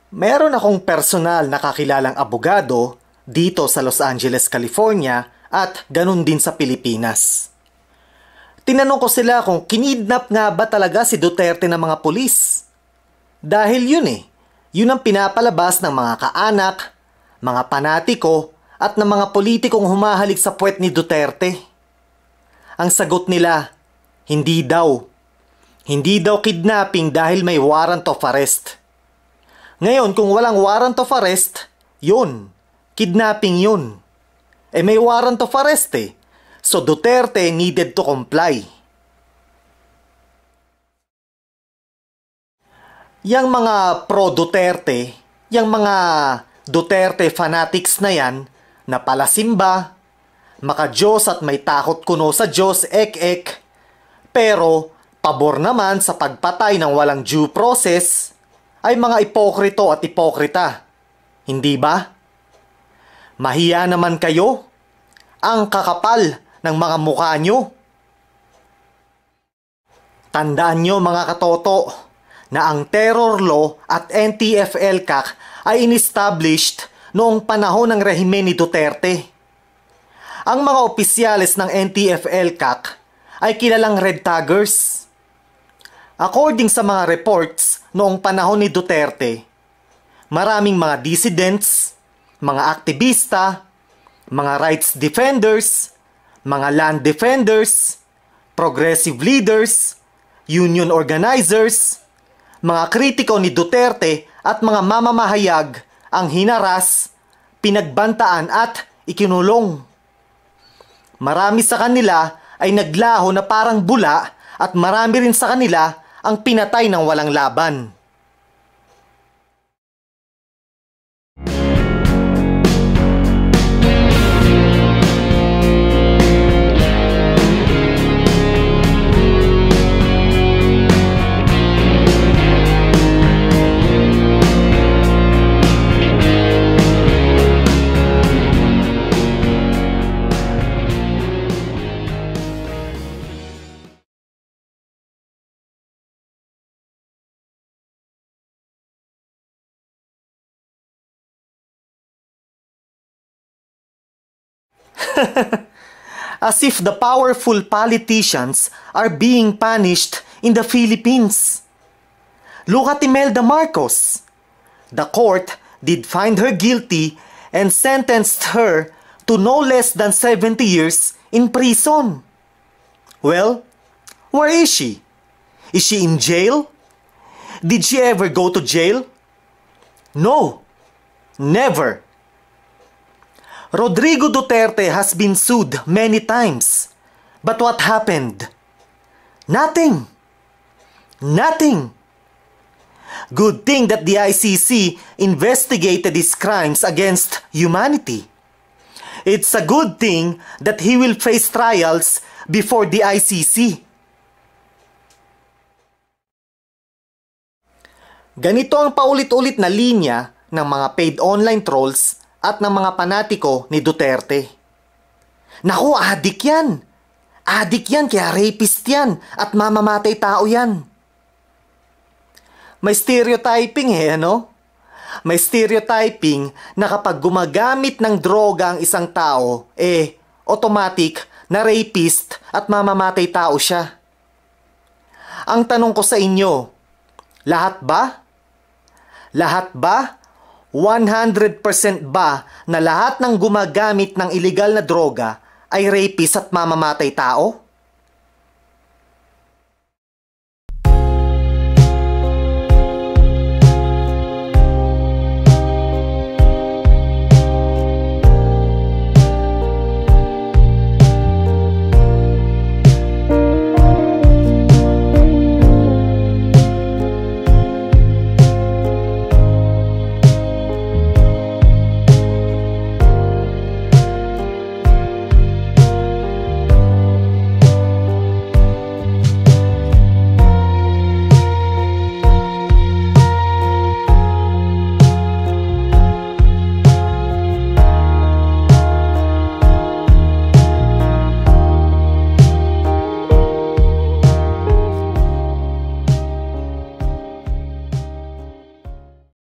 Meron akong personal na kakilalang abogado dito sa Los Angeles, California at ganun din sa Pilipinas. Tinanong ko sila kung kinidnap nga ba talaga si Duterte ng mga pulis. Dahil yun ang pinapalabas ng mga kaanak, mga panatiko at ng mga politikong humahalik sa puwet ni Duterte. Ang sagot nila, hindi daw. Hindi daw kidnapping dahil may warrant of arrest. Ngayon, kung walang warrant of arrest, yun, kidnapping yun. May warrant of arrest so Duterte needed to comply. Yang mga pro-Duterte, yang mga Duterte fanatics na yan, na palasimba, maka-Diyos at may takot kuno sa Diyos, ek-ek, pero pabor naman sa pagpatay ng walang due process, ay mga ipokrito at ipokrita. Hindi ba? Mahiya naman kayo? Ang kakapal ng mga mukha nyo. Tandaan nyo mga katoto na ang terror law at NTF-ELCAC ay inestablished noong panahon ng rehimen ni Duterte. Ang mga opisyales ng NTF-ELCAC ay kilalang red taggers. According sa mga reports noong panahon ni Duterte, maraming mga dissidents, mga aktivista, mga rights defenders, mga land defenders, progressive leaders, union organizers, mga kritiko ni Duterte at mga mamamahayag ang hinaras, pinagbantaan at ikinulong. Marami sa kanila ay naglaho na parang bula at marami rin sa kanila ang pinatay ng walang laban. As if the powerful politicians are being punished in the Philippines. Look at Imelda Marcos. The court did find her guilty and sentenced her to no less than 70 years in prison. Well, where is she? Is she in jail? Did she ever go to jail? No, never. Rodrigo Duterte has been sued many times. But what happened? Nothing. Nothing. Good thing that the ICC investigated his crimes against humanity. It's a good thing that he will face trials before the ICC. Ganito ang paulit-ulit na linya ng mga paid online trolls at ng mga panatiko ni Duterte. Naku, adik yan! Adik yan, kaya rapist yan at mamamatay tao yan. May stereotyping ano? May stereotyping na kapag gumagamit ng droga ang isang tao, automatic na rapist at mamamatay tao siya. Ang tanong ko sa inyo, lahat ba? Lahat ba? 100% ba na lahat ng gumagamit ng illegal na droga ay rapist at mamamatay tao?